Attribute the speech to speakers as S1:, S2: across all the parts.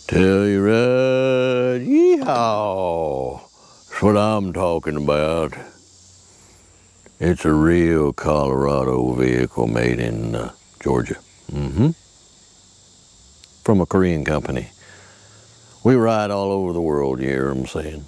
S1: Telluride, yeehaw! That's what I'm talking about. It's a real Colorado vehicle made in Georgia. From a Korean company. We ride all over the world, you hear what I'm saying?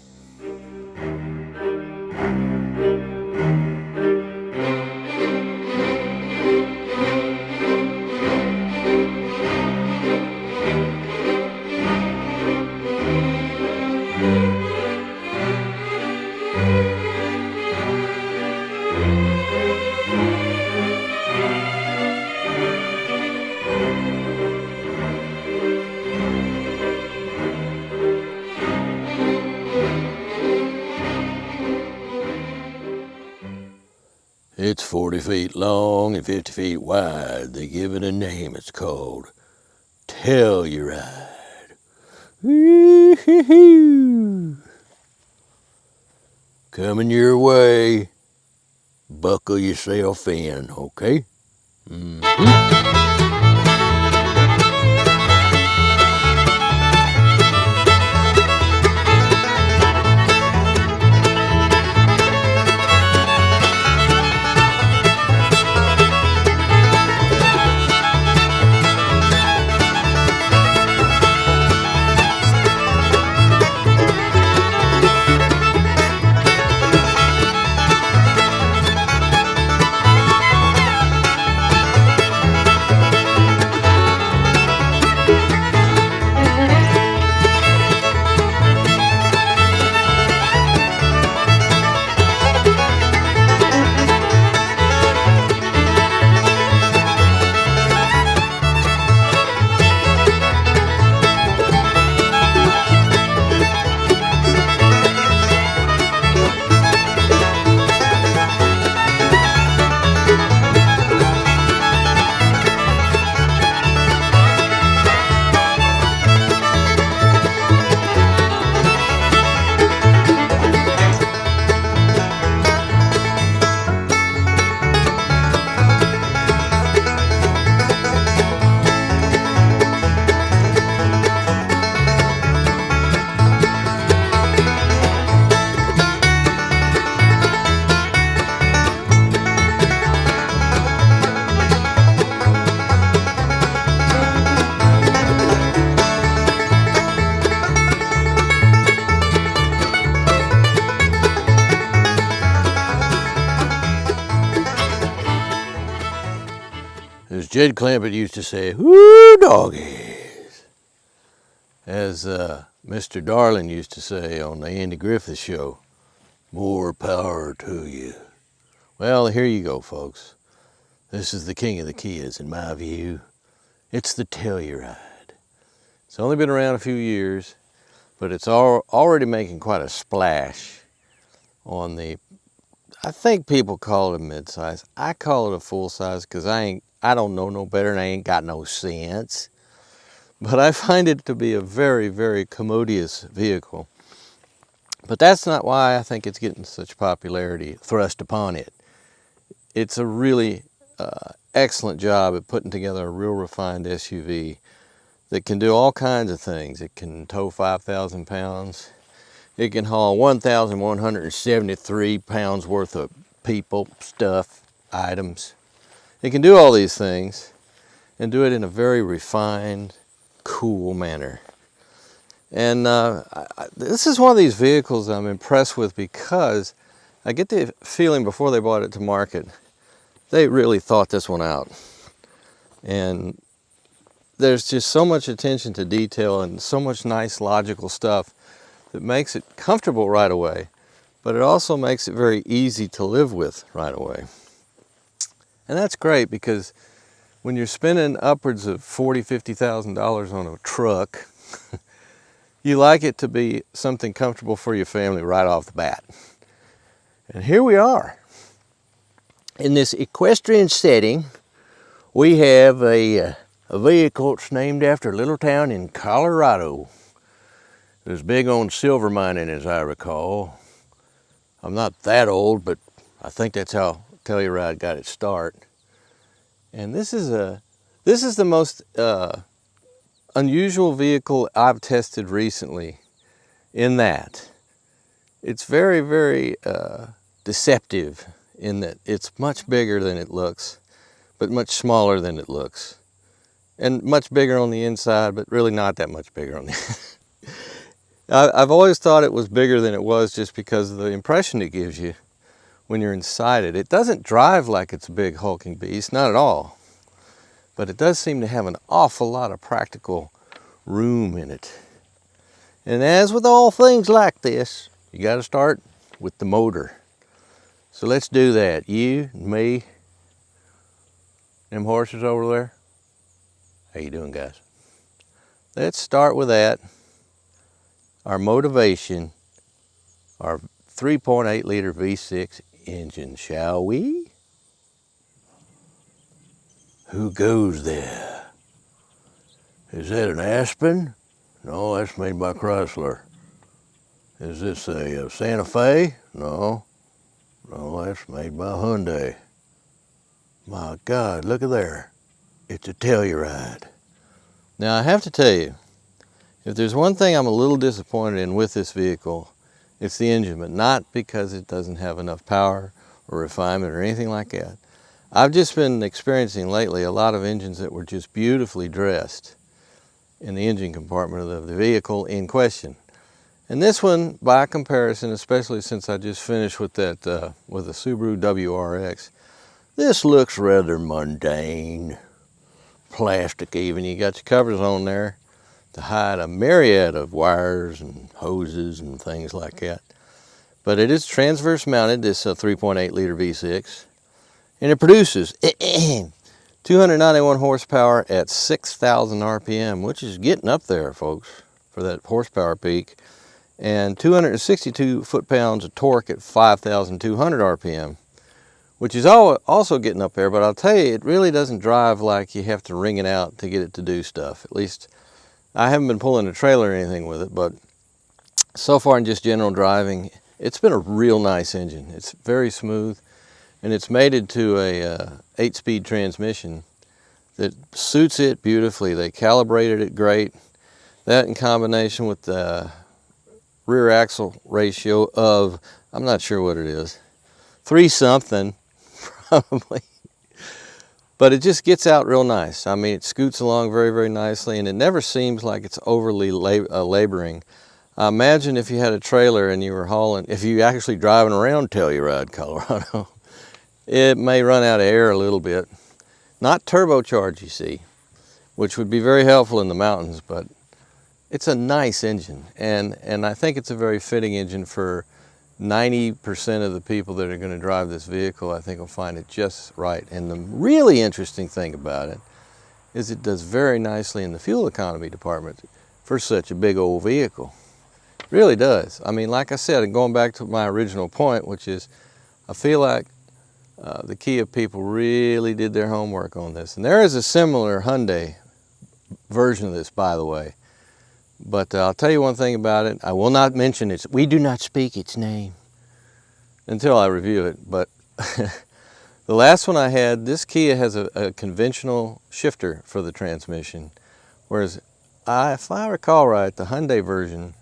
S1: It's 40 feet long and 50 feet wide. They give it a name. It's called Telluride. Woo-hoo-hoo. Coming your way. Buckle yourself in, okay? As Jed Clampett used to say, whoo, doggies. As Mr. Darling used to say on the Andy Griffith Show, more power to you. Well, here you go, folks. This is the king of the Kias, in my view. It's the Telluride. It's only been around a few years, but it's already making quite a splash on the, I think people call it a mid-size. I call it a full-size because I don't know no better and I ain't got no sense. But I find it to be a very, very commodious vehicle. But that's not why I think it's getting such popularity thrust upon it. It's a really excellent job at putting together a real refined SUV that can do all kinds of things. It can tow 5,000 pounds. It can haul 1,173 pounds worth of people, stuff, items. It can do all these things and do it in a very refined, cool manner. And this is one of these vehicles I'm impressed with because I get the feeling before they brought it to market, they really thought this one out. And there's just so much attention to detail and so much nice logical stuff that makes it comfortable right away, but it also makes it very easy to live with right away. And that's great because when you're spending upwards of $40,000, $50,000 on a truck, you like it to be something comfortable for your family right off the bat. And here we are. In this equestrian setting, we have a vehicle that's named after a little town in Colorado. It was big on silver mining, as I recall. I'm not that old, but I think that's how Telluride got its start. And this is the most unusual vehicle I've tested recently in that it's very, very deceptive in that it's much bigger than it looks, but much smaller than it looks. And much bigger on the inside, but really not that much bigger on the I've always thought it was bigger than it was just because of the impression it gives you when you're inside it. It doesn't drive like it's a big hulking beast, not at all. But it does seem to have an awful lot of practical room in it. And as with all things like this, you got to start with the motor. So let's do that. You, me, them horses over there. How you doing, guys? Let's start with that. Our motivation, our 3.8 liter V6 engine, shall we? Who goes there? Is that an Aspen? No, that's made by Chrysler. Is this a Santa Fe? No. No, that's made by Hyundai. My God, look at there. It's a Telluride. Now I have to tell you, if there's one thing I'm a little disappointed in with this vehicle, it's the engine, but not because it doesn't have enough power or refinement or anything like that. I've just been experiencing lately a lot of engines that were just beautifully dressed in the engine compartment of the vehicle in question. And this one, by comparison, especially since I just finished with that with the Subaru WRX, this looks rather mundane, plastic even. You got your covers on there to hide a myriad of wires and hoses and things like that. But it is transverse mounted, this 3.8 liter V6, and it produces 291 horsepower at 6,000 RPM, which is getting up there, folks, for that horsepower peak, and 262 foot-pounds of torque at 5,200 RPM, which is also getting up there, but I'll tell you, it really doesn't drive like you have to wring it out to get it to do stuff. At least I haven't been pulling a trailer or anything with it, but so far in just general driving, it's been a real nice engine. It's very smooth, and it's mated to a 8-speed transmission that suits it beautifully. They calibrated it great. That in combination with the rear axle ratio of, I'm not sure what it is, 3 something probably. But it just gets out real nice. I mean, it scoots along very, very nicely, and it never seems like it's overly laboring. Imagine if you had a trailer and you were hauling, if you actually driving around Telluride, Colorado, it may run out of air a little bit. Not turbocharged, you see, which would be very helpful in the mountains, but it's a nice engine. And I think it's a very fitting engine for 90% of the people that are going to drive this vehicle. I think will find it just right. And the really interesting thing about it is it does very nicely in the fuel economy department for such a big old vehicle. It really does. I mean, like I said, and going back to my original point, which is I feel like the Kia people really did their homework on this. And there is a similar Hyundai version of this, by the way. But I'll tell you one thing about it. I will not mention it. We do not speak its name until I review it. But the last one I had, this Kia has a conventional shifter for the transmission. Whereas, if I recall right, the Hyundai version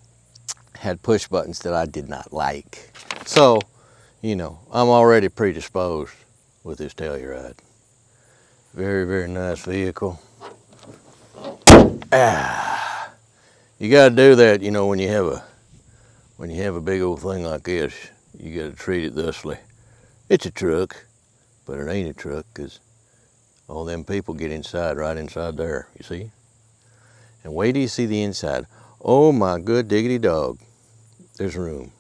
S1: had push buttons that I did not like. So, you know, I'm already predisposed with this Telluride. Very, very nice vehicle. You got to do that, you know, when you have a big old thing like this, you got to treat it thusly. It's a truck, but it ain't a truck because all them people get inside, right inside there, you see? And wait till you see the inside. Oh my good diggity dog. There's room,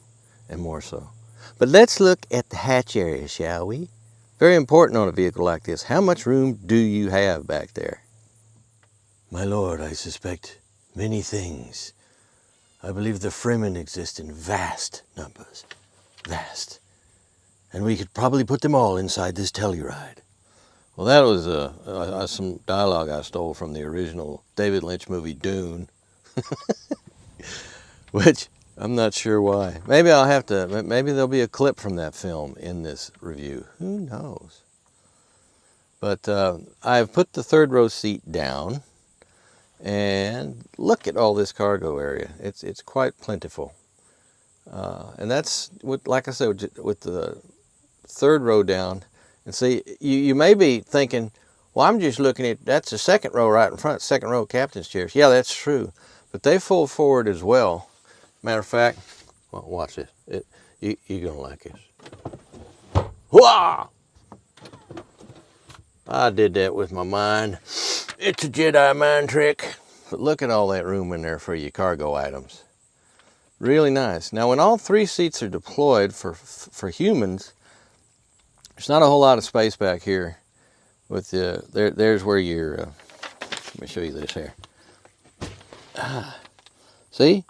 S1: and more so. But let's look at the hatch area, shall we? Very important on a vehicle like this. How much room do you have back there? My lord, I suspect many things. I believe the Fremen exist in vast numbers. Vast. And we could probably put them all inside this Telluride. Well, that was some dialogue I stole from the original David Lynch movie Dune. Which, I'm not sure why. Maybe I'll have to, maybe there'll be a clip from that film in this review. Who knows? But I've put the third row seat down. And look at all this cargo area. It's quite plentiful. And that's what, like I said, with the third row down. And see, you may be thinking, well, I'm just looking at, that's the second row right in front, second row captain's chairs. Yeah, that's true. But they fold forward as well. Matter of fact, well, watch this. You're going to like this. Whoa! I did that with my mind. It's a Jedi mind trick. But look at all that room in there for your cargo items. Really nice. Now, when all 3 seats are deployed for humans, there's not a whole lot of space back here. With there's where your, let me show you this here. See?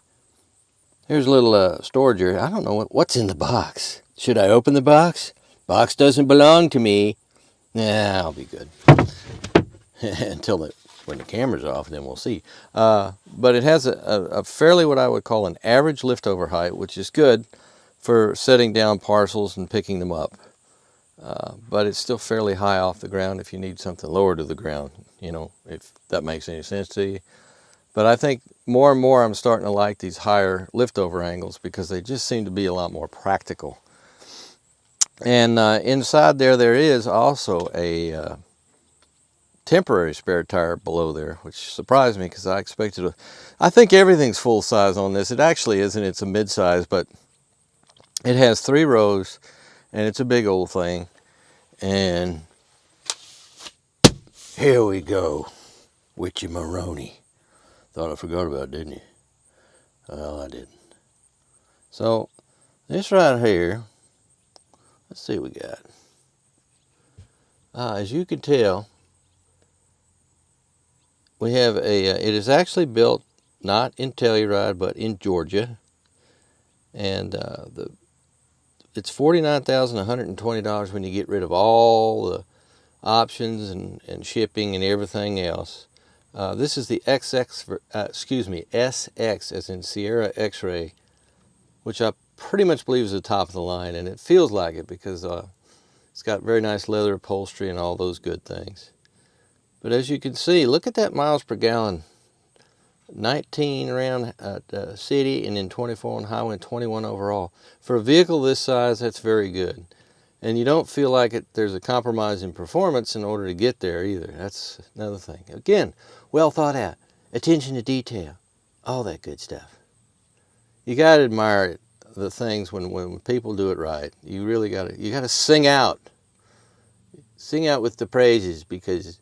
S1: Here's a little storage area. I don't know what's in the box. Should I open the box? Box doesn't belong to me. Nah, I'll be good. Until when the camera's off, then we'll see. But it has a fairly what I would call an average liftover height, which is good for setting down parcels and picking them up. But it's still fairly high off the ground if you need something lower to the ground, you know, if that makes any sense to you. But I think more and more I'm starting to like these higher liftover angles because they just seem to be a lot more practical. And inside there is also a temporary spare tire below there, which surprised me because I expected I think everything's full size on this. It actually isn't. It's a mid-size, but it has 3 rows and it's a big old thing. And here we go. Witchy Maroney. Thought I forgot about it, didn't you? Well, I didn't. So this right here, let's see what we got. As you can tell, we have it is actually built not in Telluride, but in Georgia. And it's $49,120 when you get rid of all the options and shipping and everything else. This is the SX as in Sierra X-Ray, which I pretty much believe is the top of the line, and it feels like it because it's got very nice leather upholstery and all those good things. But as you can see, look at that miles per gallon. 19 around city and then 24 on highway and 21 overall. For a vehicle this size, that's very good. And you don't feel like there's a compromise in performance in order to get there either. That's another thing. Again, well thought out. Attention to detail. All that good stuff. You got to admire the things when people do it right. You really got to sing out. Sing out with the praises, because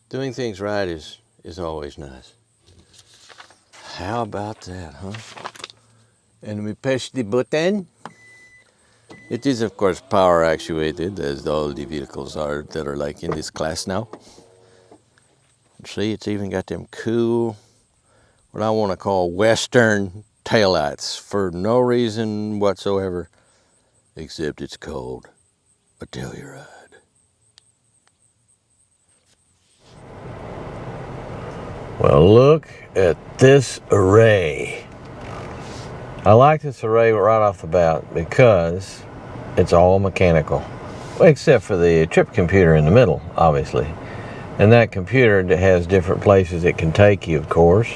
S1: doing things right is always nice. How about that, huh? And we push the button. It is, of course, power actuated, as all the vehicles are that are like in this class now. See, it's even got them cool, what I want to call Western taillights for no reason whatsoever, except it's called a Telluride. Well, look at this array. I like this array right off the bat because it's all mechanical, except for the trip computer in the middle, obviously. And that computer has different places it can take you, of course.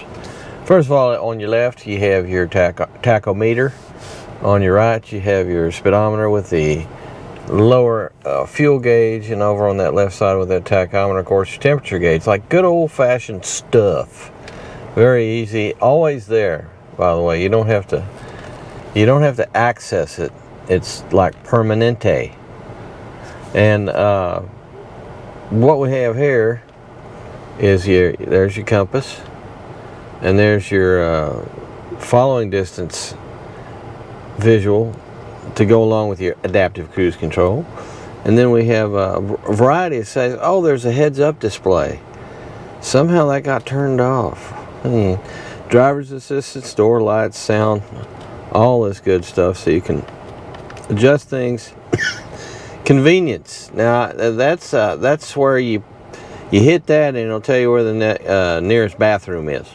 S1: First of all, on your left, you have your tachometer. On your right, you have your speedometer with the lower fuel gauge, and over on that left side with that tachometer, of course, your temperature gauge. Like good old-fashioned stuff. Very easy, always there. By the way, you don't have to access it. It's like permanente. And what we have here is there's your compass, and there's your following distance visual to go along with your adaptive cruise control. And then we have a variety of settings. Oh, there's a heads-up display. Somehow that got turned off. Driver's assistance, door lights, sound, all this good stuff, so you can adjust things. Convenience. Now that's where you hit that and it'll tell you where the nearest bathroom is.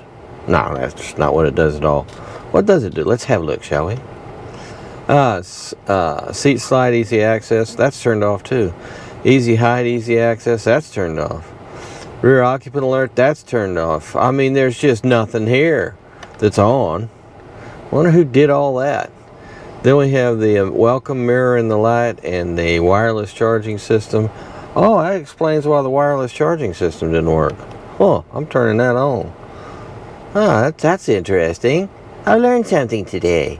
S1: No, that's just not what it does at all. What does it do? Let's have a look, shall we? Seat slide, easy access, that's turned off too. Easy height, easy access, that's turned off. Rear occupant alert, that's turned off. I mean, there's just nothing here that's on. Wonder who did all that. Then we have the welcome mirror in the light and the wireless charging system. Oh, that explains why the wireless charging system didn't work. Oh, I'm turning that on. Oh, that's interesting. I learned something today.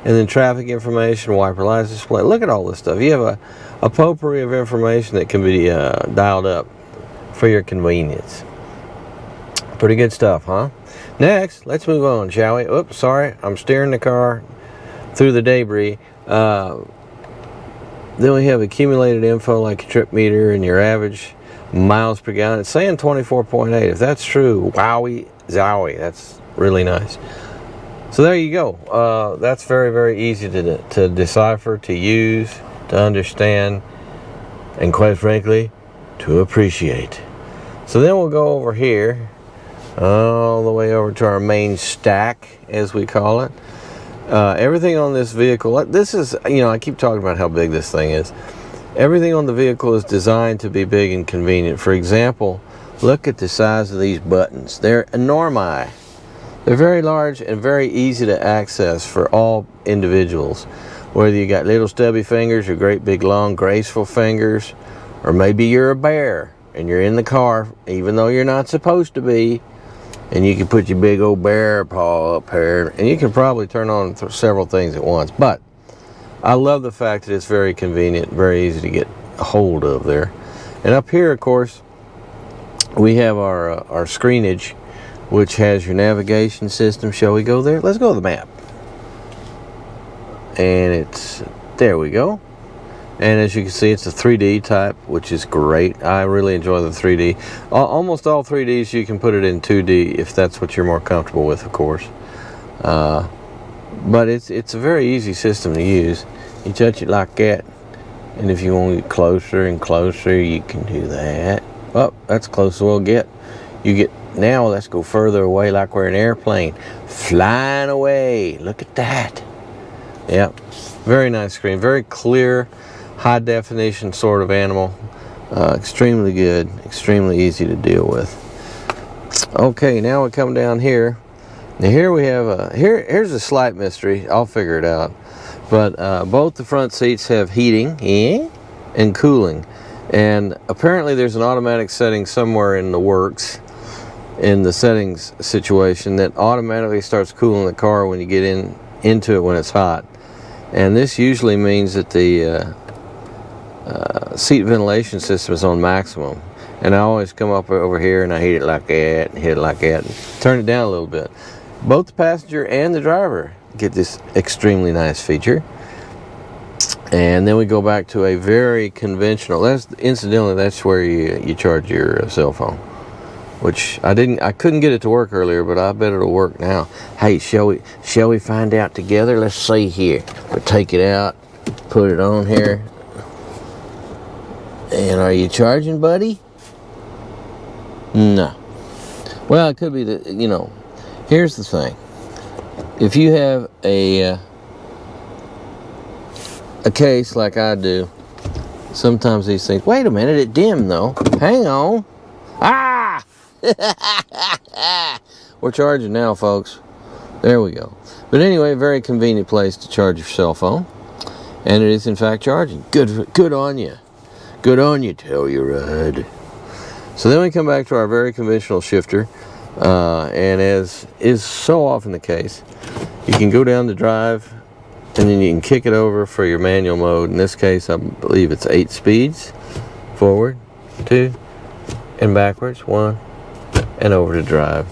S1: And then traffic information, wiper lights display. Look at all this stuff. You have a potpourri of information that can be dialed up for your convenience. Pretty good stuff, huh? Next, let's move on, shall we? Oops, sorry. I'm steering the car through the debris. Then we have accumulated info like your trip meter and your average miles per gallon. It's saying 24.8. If that's true, wowie zowie. That's really nice. So there you go. That's very, very easy to decipher, to use, to understand, and quite frankly, to appreciate. So then we'll go over here, all the way over to our main stack, as we call it. Everything on this vehicle, this is, I keep talking about how big this thing is. Everything on the vehicle is designed to be big and convenient. For example, look at the size of these buttons. They're enormous. They're very large and very easy to access for all individuals. Whether you got little stubby fingers or great big long graceful fingers, or maybe you're a bear and you're in the car even though you're not supposed to be, and you can put your big old bear paw up here, and you can probably turn on several things at once. But I love the fact that it's very convenient, very easy to get a hold of there. And up here, of course, we have our screenage, which has your navigation system. Shall we go there? Let's go to the map. And there we go. And as you can see, it's a 3D type, which is great. I really enjoy the 3D. Almost all 3Ds, you can put it in 2D if that's what you're more comfortable with, of course. But it's a very easy system to use. You touch it like that, and if you want to get closer and closer, you can do that. Oh, that's close as we'll get. Now let's go further away like we're an airplane. Flying away. Look at that. Yep. Very nice screen. Very clear, high definition sort of animal. Extremely good. Extremely easy to deal with. Okay, now we come down here. Now here we have here's a slight mystery. I'll figure it out. But both the front seats have heating and cooling. And apparently there's an automatic setting somewhere in the works, in the settings situation, that automatically starts cooling the car when you get into it when it's hot. And this usually means that the seat ventilation system is on maximum. And I always come up over here and I heat it like that, and hit it like that, and turn it down a little bit. Both the passenger and the driver get this extremely nice feature. And then we go back to a very conventional, incidentally, that's where you charge your cell phone, which I couldn't get it to work earlier, but I bet it'll work now. Hey, shall we find out together? Let's see here. We'll take it out, put it on here. And are you charging, buddy? No. Well, it could be here's the thing. If you have a case like I do, sometimes these things, wait a minute, it dimmed though. Hang on. Ah! We're charging now, folks. There we go. But anyway, very convenient place to charge your cell phone. And it is in fact charging. Good on you. Good on you, Telluride. So then we come back to our very conventional shifter. And as is so often the case, you can go down the drive and then you can kick it over for your manual mode. In this case, I believe it's 8 speeds. Forward, 2, and backwards, 1, and over to drive.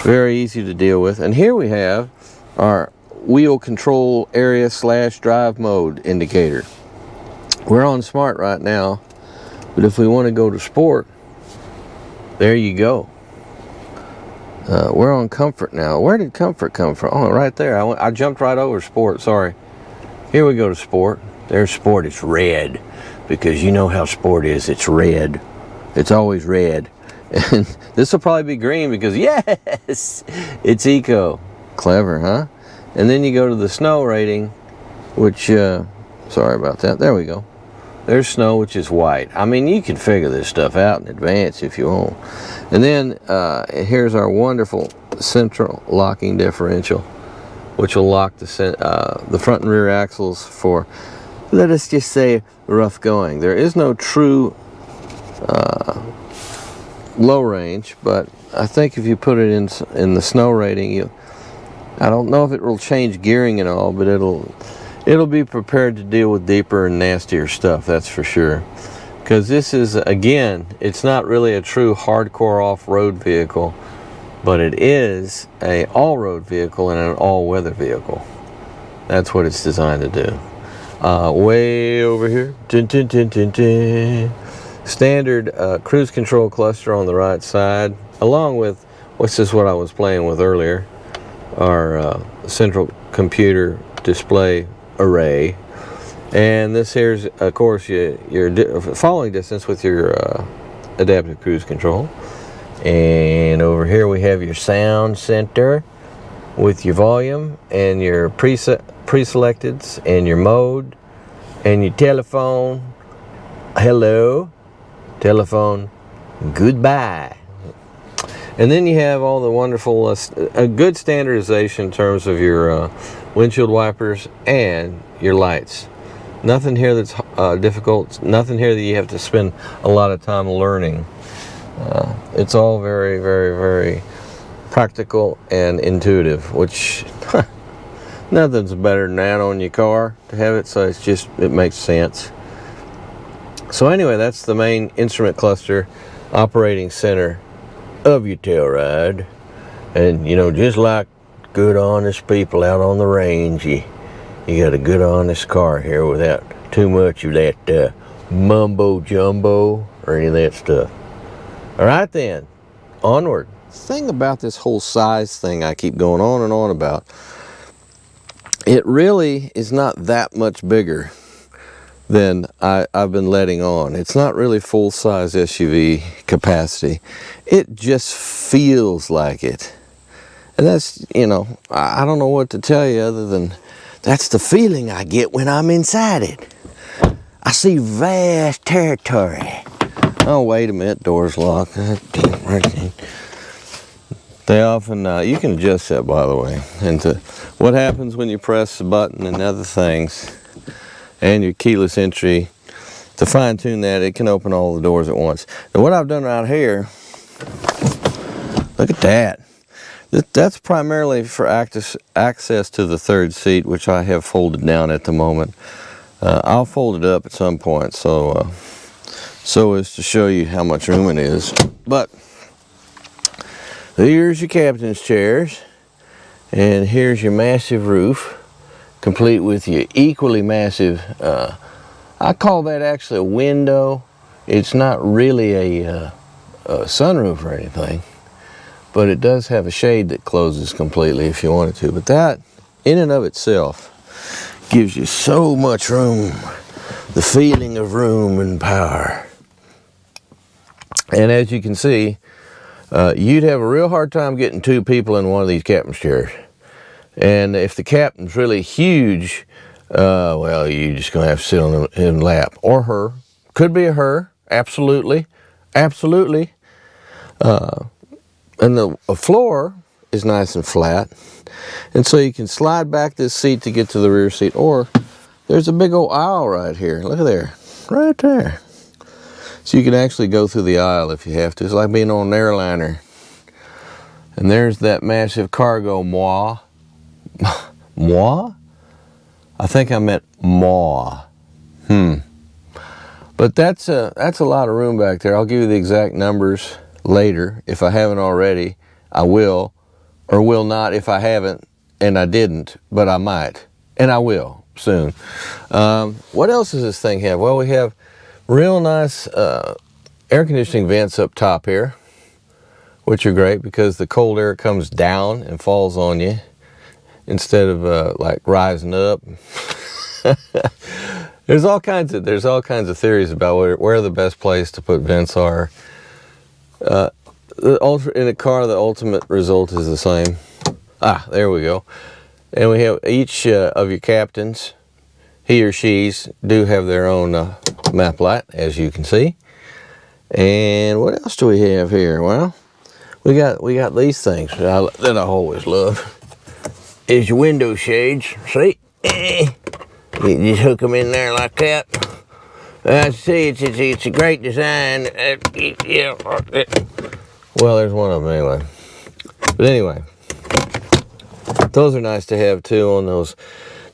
S1: Very easy to deal with. And here we have our wheel control area / drive mode indicator. We're on smart right now, but if we want to go to sport, there you go. We're on comfort now. Where did comfort come from? Oh, right there. I jumped right over sport. Sorry. Here we go to sport. There's sport. It's red, because you know how sport is. It's red. It's always red. And this will probably be green because, yes, it's eco. Clever, huh? And then you go to the snow rating, which, sorry about that. There we go. There's snow, which is white. I mean, you can figure this stuff out in advance if you want. And then here's our wonderful central locking differential, which will lock the front and rear axles for, let us just say, rough going. There is no true low range, but I think if you put it in the snow rating, I don't know if it will change gearing at all, but it'll be prepared to deal with deeper and nastier stuff, that's for sure. Because this is, again, it's not really a true hardcore off-road vehicle, but it is a all-road vehicle and an all-weather vehicle. That's what it's designed to do. Way over here, standard cruise control cluster on the right side, along with, what's this, what I was playing with earlier, our central computer display array. And this here's, of course, your following distance with your adaptive cruise control. And over here we have your sound center with your volume and your pre-selecteds and your mode and your telephone. Hello, telephone, goodbye. And then you have all the wonderful, a good standardization in terms of your windshield wipers and your lights. Nothing here that's difficult, nothing here that you have to spend a lot of time learning. It's all very, very, very practical and intuitive, which nothing's better than that on your car to have it, so it makes sense. So anyway, that's the main instrument cluster operating center of your Telluride. And you know, just like good honest people out on the range, you got a good honest car here without too much of that mumbo jumbo or any of that stuff. All right then, onward. The thing about this whole size thing I keep going on and on about, it really is not that much bigger than I've been letting on. It's not really full-size SUV capacity. It just feels like it. And that's, you know, I don't know what to tell you other than that's the feeling I get when I'm inside it. I see vast territory. Oh, wait a minute, door's locked. They often, you can adjust that, by the way, into what happens when you press the button and other things, and your keyless entry. To fine tune that, it can open all the doors at once. Now what I've done right here, look at that. That's primarily for access to the third seat, which I have folded down at the moment. I'll fold it up at some point, so as to show you how much room it is. But here's your captain's chairs, and here's your massive roof, complete with your equally massive, I call that actually a window. It's not really a sunroof or anything, but it does have a shade that closes completely if you wanted to. But that, in and of itself, gives you so much room, the feeling of room and power. And as you can see, you'd have a real hard time getting two people in one of these captain's chairs. And if the captain's really huge, well, you're just going to have to sit on his lap. Or her. Could be a her. Absolutely. Absolutely. And the floor is nice and flat. And so you can slide back this seat to get to the rear seat. Or there's a big old aisle right here. Look at there. Right there. So you can actually go through the aisle if you have to. It's like being on an airliner. And there's that massive cargo moi. Moi? I think I meant maw. But that's a lot of room back there. I'll give you the exact numbers later. If I haven't already, I will. Or will not if I haven't, and I didn't, but I might. And I will soon. What else does this thing have? Well, we have real nice air conditioning vents up top here, which are great because the cold air comes down and falls on you instead of like rising up. There's all kinds of theories about where the best place to put vents are. In a car, the ultimate result is the same. Ah, there we go. And we have each of your captains he or she's do have their own map light, as you can see. And what else do we have here? Well, we got these things that I always love. Is your window shades. See? You just hook them in there like that. See, it's a great design. Well, there's one of them anyway. But anyway, those are nice to have too on those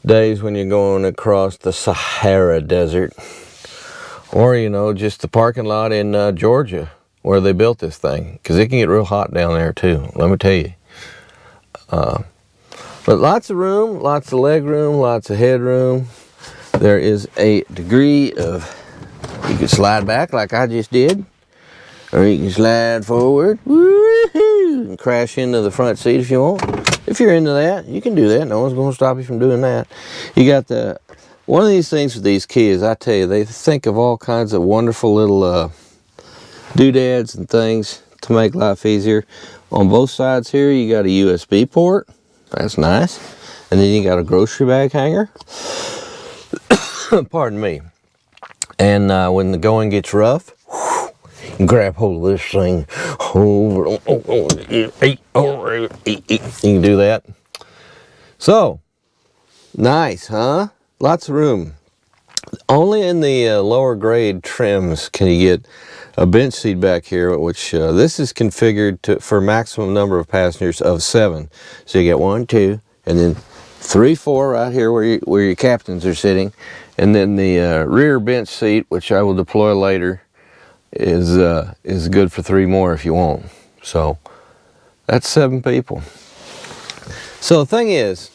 S1: days when you're going across the Sahara Desert. Or, you know, just the parking lot in Georgia where they built this thing. Because it can get real hot down there too, let me tell you. But lots of room, lots of leg room, lots of headroom. There is a degree of, you can slide back like I just did. Or you can slide forward, woo-hoo, and crash into the front seat if you want. If you're into that, you can do that. No one's going to stop you from doing that. You got one of these things with these kids, I tell you, they think of all kinds of wonderful little doodads and things to make life easier. On both sides here, you got a USB port. That's nice. And then you got a grocery bag hanger. Pardon me. And when the going gets rough, you can grab hold of this thing. You can do that. So, nice, huh? Lots of room. Only in the lower grade trims can you get a bench seat back here, which this is configured for maximum number of passengers of 7. So you get 1, 2, and then 3, 4 right here where your captains are sitting. And then the rear bench seat, which I will deploy later, is good for 3 more if you want. So that's 7 people. So the thing is,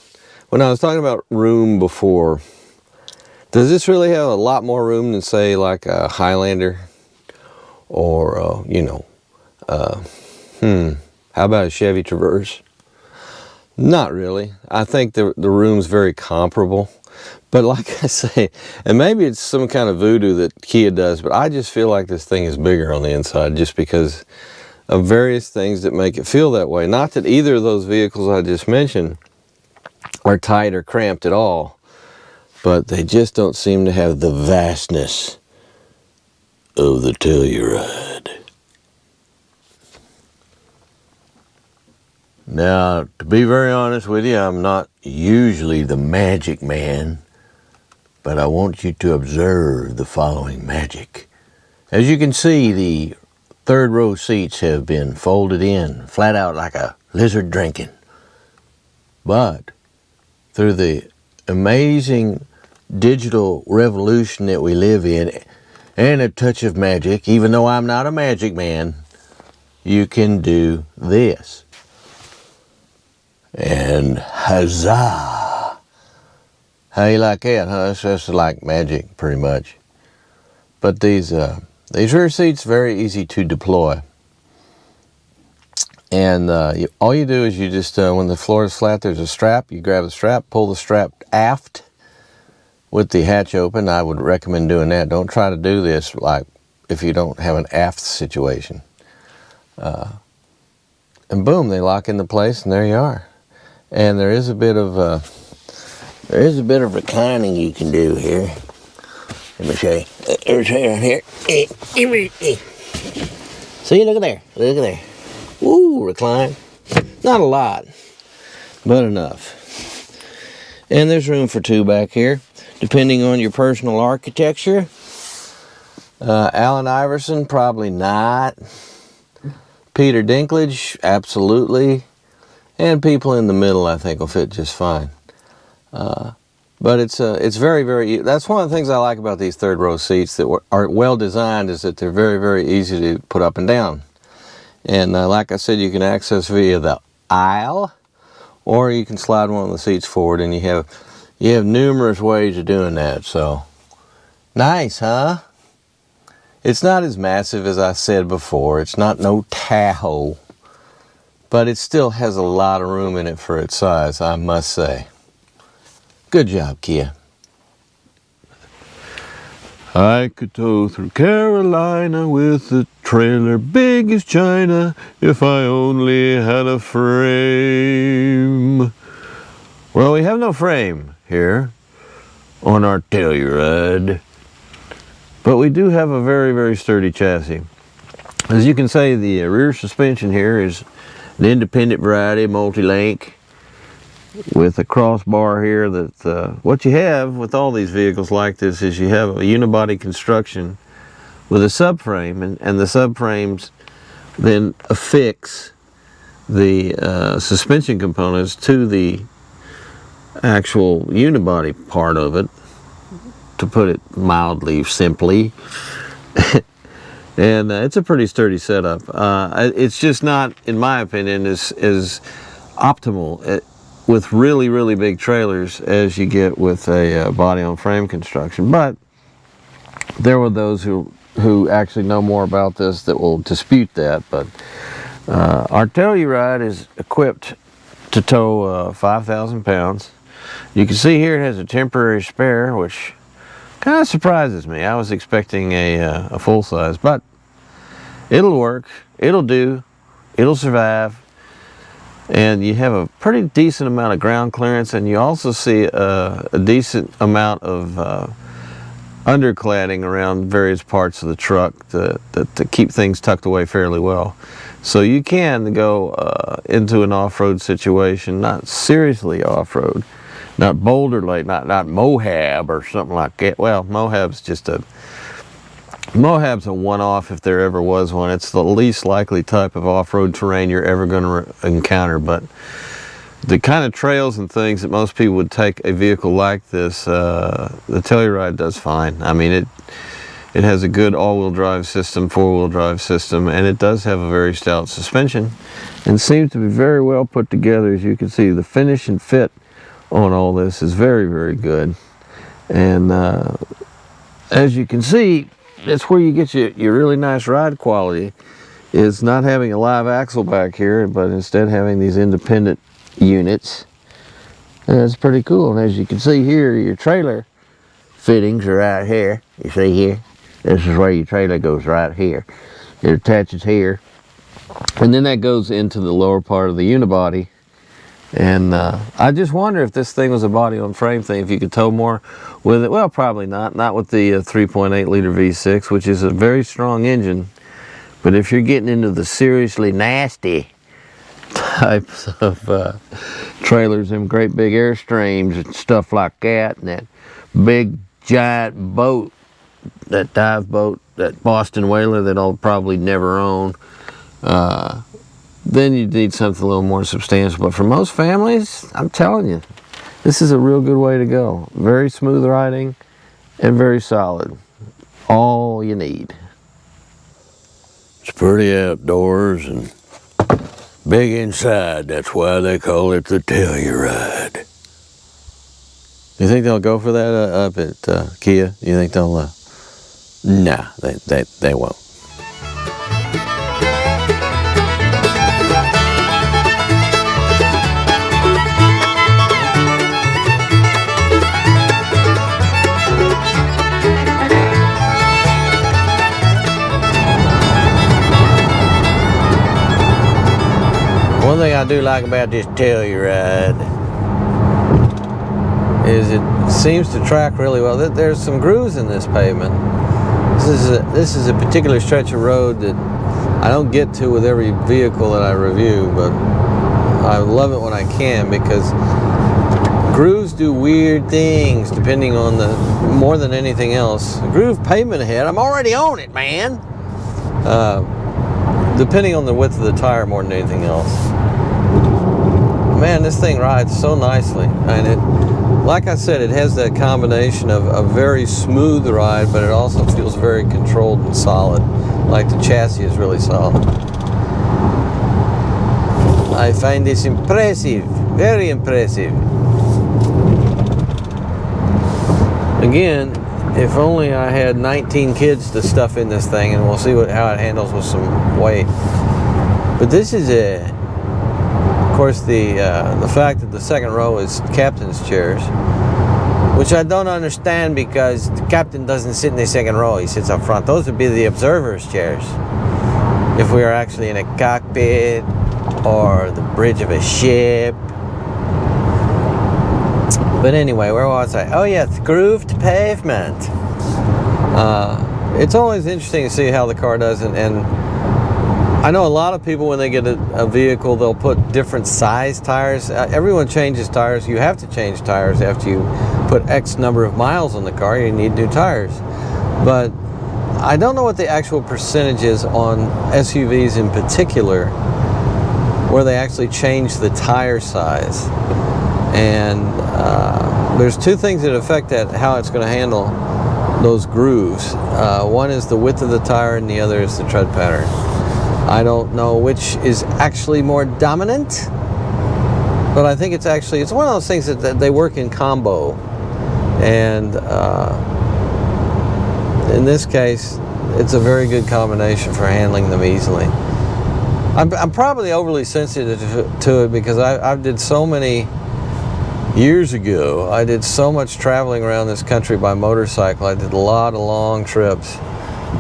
S1: when I was talking about room before, does this really have a lot more room than, say, like a Highlander? Or, you know, how about a Chevy Traverse? Not really. I think the room's very comparable. But like I say, and maybe it's some kind of voodoo that Kia does, but I just feel like this thing is bigger on the inside just because of various things that make it feel that way. Not that either of those vehicles I just mentioned are tight or cramped at all, but they just don't seem to have the vastness of the Telluride. Now, to be very honest with you, I'm not usually the magic man, but I want you to observe the following magic. As you can see, the third row seats have been folded in, flat out like a lizard drinking. But through the amazing digital revolution that we live in, and a touch of magic, even though I'm not a magic man, you can do this. And huzzah! How you like that, huh? It's just like magic, pretty much. But these rear seats, very easy to deploy. And all you do is you just, when the floor is flat, there's a strap. You grab the strap, pull the strap aft with the hatch open. I would recommend doing that. Don't try to do this like if you don't have an aft situation. And boom, they lock into place, and there you are. And there is a bit of reclining you can do here. Let me show you. There's here. See, look at there. Look at there. Ooh, recline. Not a lot, but enough. And there's room for 2 back here, depending on your personal architecture. Allen Iverson, probably not. Peter Dinklage, absolutely. And people in the middle, I think, will fit just fine. But it's very, very, that's one of the things I like about these third row seats that are well designed, is that they're very, very easy to put up and down. And like I said, you can access via the aisle, or you can slide one of the seats forward, and you have numerous ways of doing that. So nice, huh? It's not as massive as I said before. It's not no Tahoe, but it still has a lot of room in it for its size, I must say. Good job, Kia. I could tow through Carolina with a trailer big as China if I only had a frame. Well, we have no frame here. on our Telluride. But we do have a very, very sturdy chassis. As you can see, the rear suspension here is an independent variety, multi-link, with a crossbar here. That what you have with all these vehicles like this is you have a unibody construction with a subframe, and the subframes then affix the suspension components to the actual unibody part of it, to put it mildly simply. And it's a pretty sturdy setup. It's just not, in my opinion, as optimal with really, really big trailers as you get with a body on frame construction. But there were those who actually know more about this that will dispute that. But our Telluride is equipped to tow 5,000 pounds. You can see here it has a temporary spare, which kind of surprises me. I was expecting a full size, but it'll work, it'll do, it'll survive. And you have a pretty decent amount of ground clearance, and you also see a decent amount of undercladding around various parts of the truck to keep things tucked away fairly well. So you can go into an off-road situation, not seriously off-road, not Boulder Lake, not Moab or something like that. Well, Moab's a one-off if there ever was one. It's the least likely type of off-road terrain you're ever going to encounter. But the kind of trails and things that most people would take a vehicle like this, the Telluride does fine. I mean, it has a good all-wheel drive system, four-wheel drive system, and it does have a very stout suspension and seems to be very well put together. As you can see, the finish and fit on all this is very, very good. And as you can see, that's where you get your really nice ride quality, is not having a live axle back here, but instead having these independent units. And that's pretty cool. And as you can see here, your trailer fittings are right here. You see here? This is where your trailer goes, right here. It attaches here. And then that goes into the lower part of the unibody. And I just wonder if this thing was a body on frame thing, if you could tow more with it. Well, probably not. Not with the 3.8 liter V6, which is a very strong engine. But if you're getting into the seriously nasty types of trailers, them great big Airstreams and stuff like that, and that big giant boat, that dive boat, that Boston Whaler that I'll probably never own, then you need something a little more substantial. But for most families, I'm telling you, this is a real good way to go. Very smooth riding and very solid. All you need. It's pretty outdoors and big inside. That's why they call it the Telluride. You think they'll go for that up at Kia? You think they'll? Nah, they won't. One thing I do like about this Telluride is it seems to track really well. There's some grooves in this pavement. This is a particular stretch of road that I don't get to with every vehicle that I review, but I love it when I can, because grooves do weird things depending on more than anything else. Groove pavement ahead, I'm already on it, man. Depending on the width of the tire more than anything else. Man, this thing rides so nicely. And like I said, it has that combination of a very smooth ride, but it also feels very controlled and solid. Like the chassis is really solid. I find this impressive, very impressive. Again, if only I had 19 kids to stuff in this thing, and we'll see how it handles with some weight. But this is of course, the fact that the second row is captain's chairs, which I don't understand, because the captain doesn't sit in the second row, he sits up front. Those would be the observer's chairs. If we are actually in a cockpit or the bridge of a ship. But anyway, where was I? Oh yeah, it's grooved pavement. It's always interesting to see how the car does, and I know a lot of people when they get a vehicle, they'll put different size tires. Everyone changes tires. You have to change tires after you put X number of miles on the car. You need new tires. But I don't know what the actual percentage is on SUVs in particular, where they actually change the tire size. And there's two things that affect that, how it's going to handle those grooves. One is the width of the tire, and the other is the tread pattern. I don't know which is actually more dominant, but I think it's one of those things that they work in combo. And in this case, it's a very good combination for handling them easily. I'm probably overly sensitive to it because I did so many years ago. I did so much traveling around this country by motorcycle. I did a lot of long trips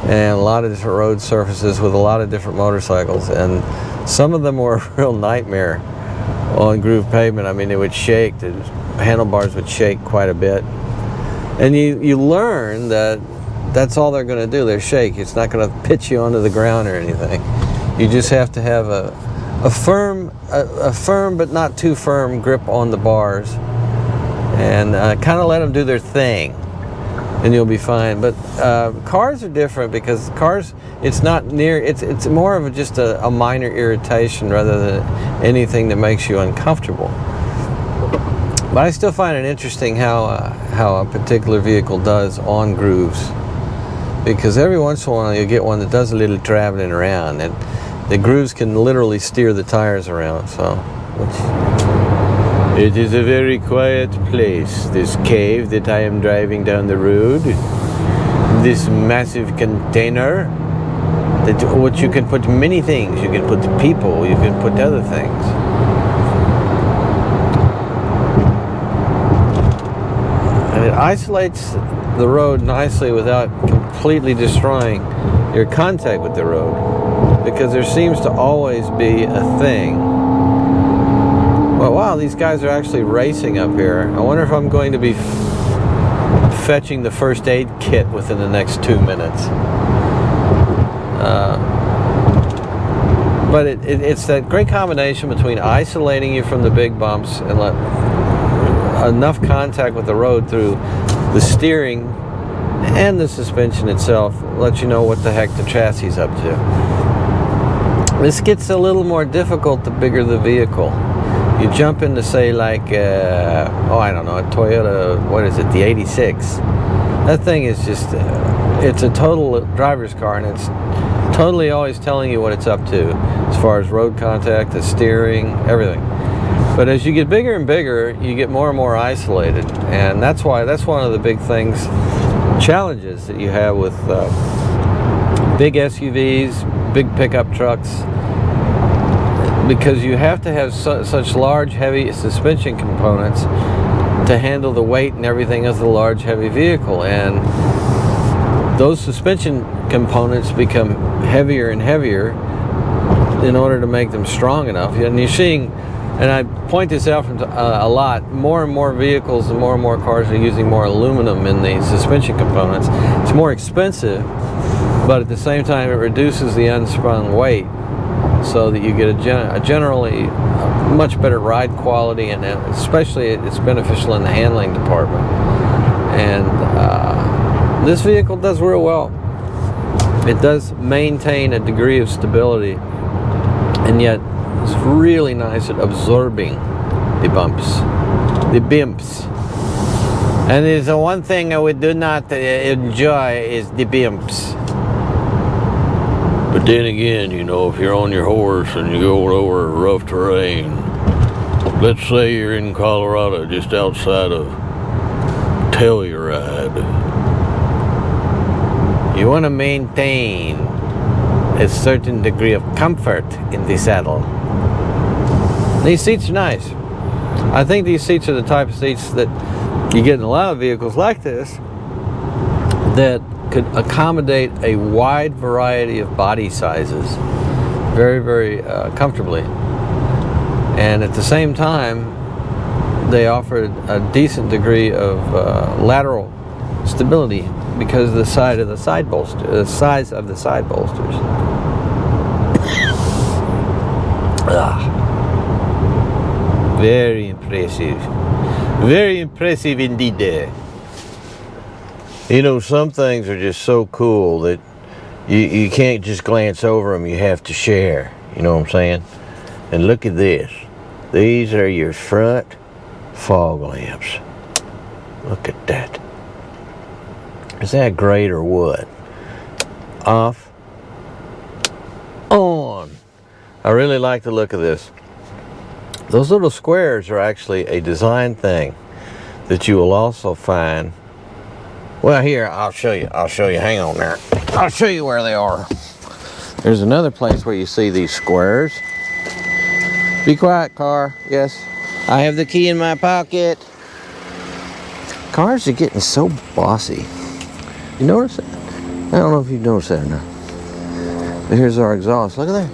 S1: and a lot of different road surfaces with a lot of different motorcycles, and some of them were a real nightmare on groove pavement. I mean, it would shake. The handlebars would shake quite a bit, and you learn that that's all they're going to do. They're shake. It's not going to pitch you onto the ground or anything. You just have to have a firm but not too firm grip on the bars, and kind of let them do their thing, and you'll be fine. But cars are different because cars, it's more of just a minor irritation rather than anything that makes you uncomfortable. But I still find it interesting how a particular vehicle does on grooves, because every once in a while you get one that does a little traveling around, and the grooves can literally steer the tires around. So it is a very quiet place, this cave that I am driving down the road. This massive container which you can put many things. You can put people, you can put other things. And it isolates the road nicely without completely destroying your contact with the road, because there seems to always be a thing. Well, wow, these guys are actually racing up here. I wonder if I'm going to be fetching the first aid kit within the next 2 minutes. But it's that great combination between isolating you from the big bumps and let enough contact with the road through the steering and the suspension itself, let you know what the heck the chassis is up to. This gets a little more difficult the bigger the vehicle. You jump into, say, like, I don't know, a Toyota, what is it, the 86. That thing is just, it's a total driver's car, and it's totally always telling you what it's up to as far as road contact, the steering, everything. But as you get bigger and bigger, you get more and more isolated, and that's one of the big things, challenges that you have with big SUVs, big pickup trucks, because you have to have such large, heavy suspension components to handle the weight and everything of the large, heavy vehicle. And those suspension components become heavier and heavier in order to make them strong enough. And you're seeing, and I point this out from a lot, more and more vehicles and more cars are using more aluminum in the suspension components. It's more expensive, but at the same time it reduces the unsprung weight, so that you get a generally much better ride quality, and especially it's beneficial in the handling department. And this vehicle does real well. It does maintain a degree of stability, and yet it's really nice at absorbing the bumps, the bimps. And there's the one thing I do not enjoy is the bimps. But then again, you know, if you're on your horse and you go over rough terrain, let's say you're in Colorado, just outside of Telluride, you want to maintain a certain degree of comfort in the saddle. These seats are nice. I think these seats are the type of seats that you get in a lot of vehicles like this that could accommodate a wide variety of body sizes very, very comfortably. And at the same time, they offered a decent degree of lateral stability because of the size of the side bolsters. Very impressive. Very impressive indeed. You know, some things are just so cool that you can't just glance over them, you have to share. You know what I'm saying? And look at this. These are your front fog lamps. Look at that. Is that great or what? Off. On. I really like the look of this. Those little squares are actually a design thing that you will also find. Well, here, I'll show you. Hang on there. I'll show you where they are. There's another place where you see these squares. Be quiet, car. Yes, I have the key in my pocket. Cars are getting so bossy. You notice that? I don't know if you've noticed that or not. But here's our exhaust. Look at that.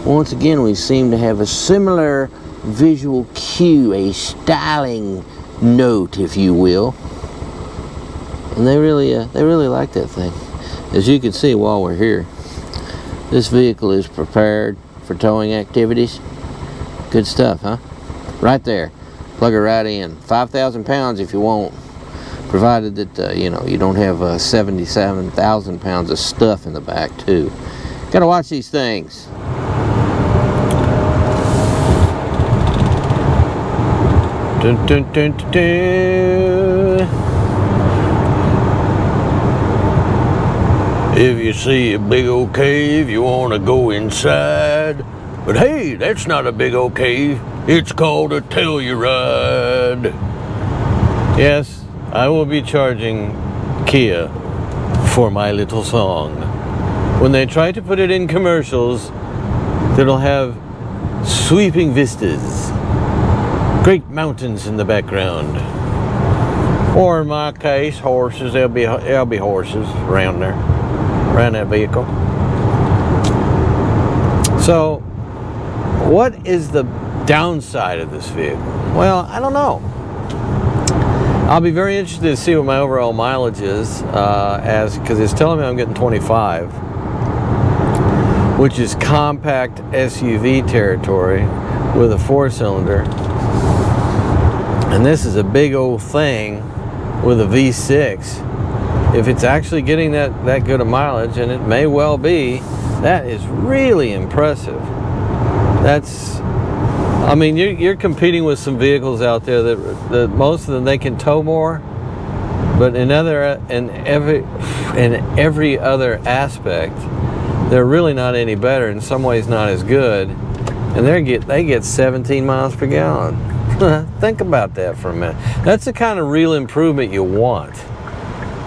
S1: Once again, we seem to have a similar visual cue, a styling note, if you will. And they really like that thing. As you can see while we're here, this vehicle is prepared for towing activities. Good stuff, huh? Right there. Plug it right in. 5,000 pounds if you want, provided that you know, you don't have 77,000 pounds of stuff in the back too. Gotta watch these things. Dun, dun, dun, dun, dun. If you see a big old cave, you want to go inside. But hey, that's not a big old cave. It's called a Telluride. Yes, I will be charging Kia for my little song. When they try to put it in commercials, that'll have sweeping vistas, great mountains in the background, or in my case, horses. There'll be horses around there, around that vehicle. So, what is the downside of this vehicle? Well, I don't know. I'll be very interested to see what my overall mileage is, because it's telling me I'm getting 25, which is compact SUV territory with a 4-cylinder. And this is a big old thing with a V6. If it's actually getting that good of mileage, and it may well be, that is really impressive. I mean, you're competing with some vehicles out there that most of them, they can tow more, but in every other aspect, they're really not any better. In some ways, not as good, and they get 17 miles per gallon. Think about that for a minute. That's the kind of real improvement you want.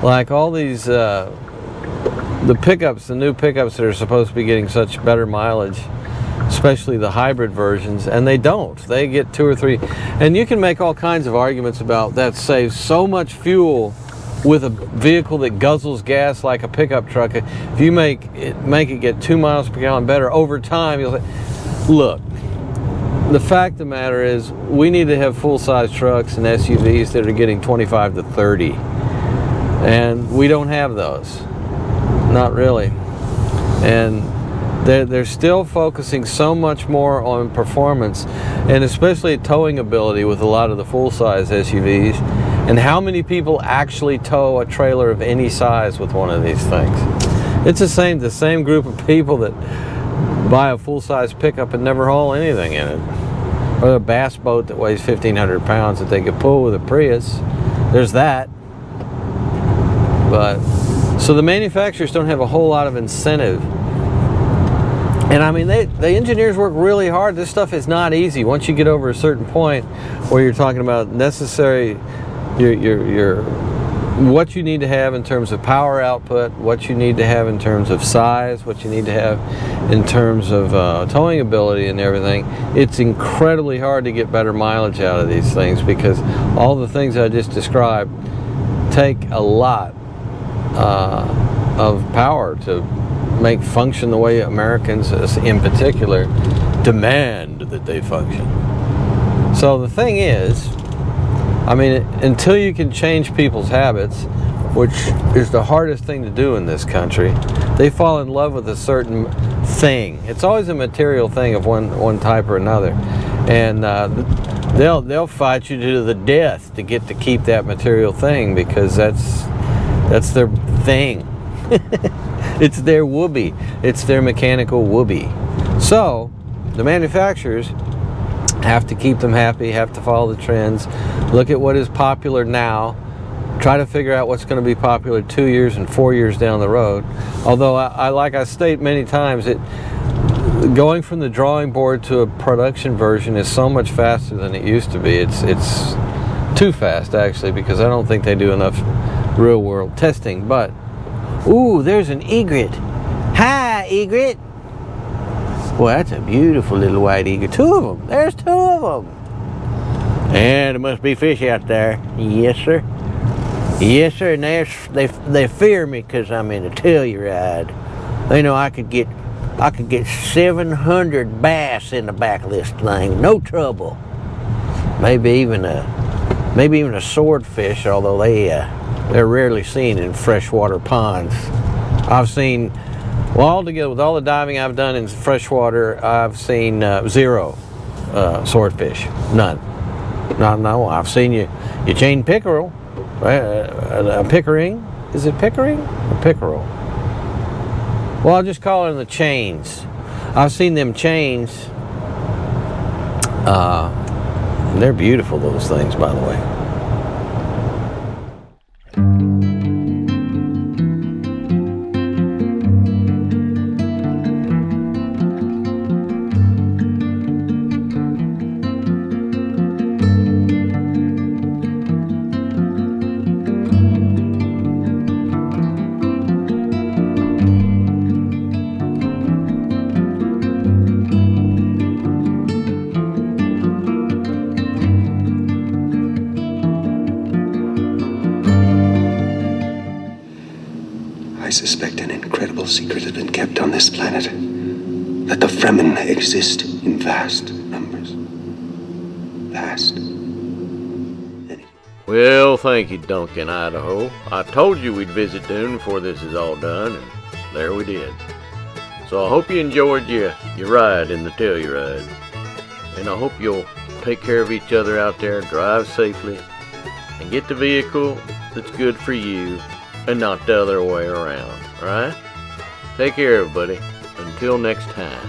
S1: Like all these the pickups, the new pickups that are supposed to be getting such better mileage, especially the hybrid versions, and they don't. They get 2 or 3, and you can make all kinds of arguments about that saves so much fuel with a vehicle that guzzles gas like a pickup truck. If you make it get 2 miles per gallon better over time, you'll say, look, the fact of the matter is we need to have full-size trucks and SUVs that are getting 25 to 30, and we don't have those. Not really. And they're still focusing so much more on performance, and especially towing ability with a lot of the full-size SUVs. And how many people actually tow a trailer of any size with one of these things? It's the same group of people that buy a full-size pickup and never haul anything in it, or a bass boat that weighs 1,500 pounds that they could pull with a Prius. There's that. But so the manufacturers don't have a whole lot of incentive. And I mean, the engineers work really hard. This stuff is not easy. Once you get over a certain point where you're talking about necessary, your what you need to have in terms of power output, what you need to have in terms of size, what you need to have in terms of towing ability and everything, it's incredibly hard to get better mileage out of these things, because all the things I just described take a lot of power to make function the way Americans in particular demand that they function. So the thing is, I mean, until you can change people's habits, which is the hardest thing to do in this country, they fall in love with a certain thing. It's always a material thing of one type or another, and they'll fight you to the death to get to keep that material thing, because that's their thing. It's their whoopee. It's their mechanical whoopee. So the manufacturers have to keep them happy, have to follow the trends, look at what is popular now, try to figure out what's going to be popular 2 years and 4 years down the road. Although I like I state many times, going from the drawing board to a production version is so much faster than it used to be. It's too fast, actually, because I don't think they do enough real world testing. But ooh, there's an egret. Hi, egret. Boy, that's a beautiful little white egret. 2 of them. There's 2 of them. And there must be fish out there. Yes, sir. Yes, sir. And they fear me because I'm in a Telluride. They know I could get 700 bass in the back of this thing, no trouble. Maybe even a swordfish, although they're rarely seen in freshwater ponds. I've seen, well, altogether with all the diving I've done in freshwater, I've seen 0 swordfish, none. No, I've seen you chain pickerel, right? A pickering. Is it pickering or pickerel? Well, I'll just call them the chains. I've seen them chains. They're beautiful, those things, by the way.
S2: I suspect an incredible secret has been kept on this planet. That the Fremen exist in vast numbers. Vast.
S1: Well, thank you, Duncan, Idaho. I told you we'd visit Dune before this is all done, and there we did. So I hope you enjoyed your ride in the Telluride. And I hope you'll take care of each other out there, drive safely, and get the vehicle that's good for you and not the other way around, alright? Take care, everybody. Until next time.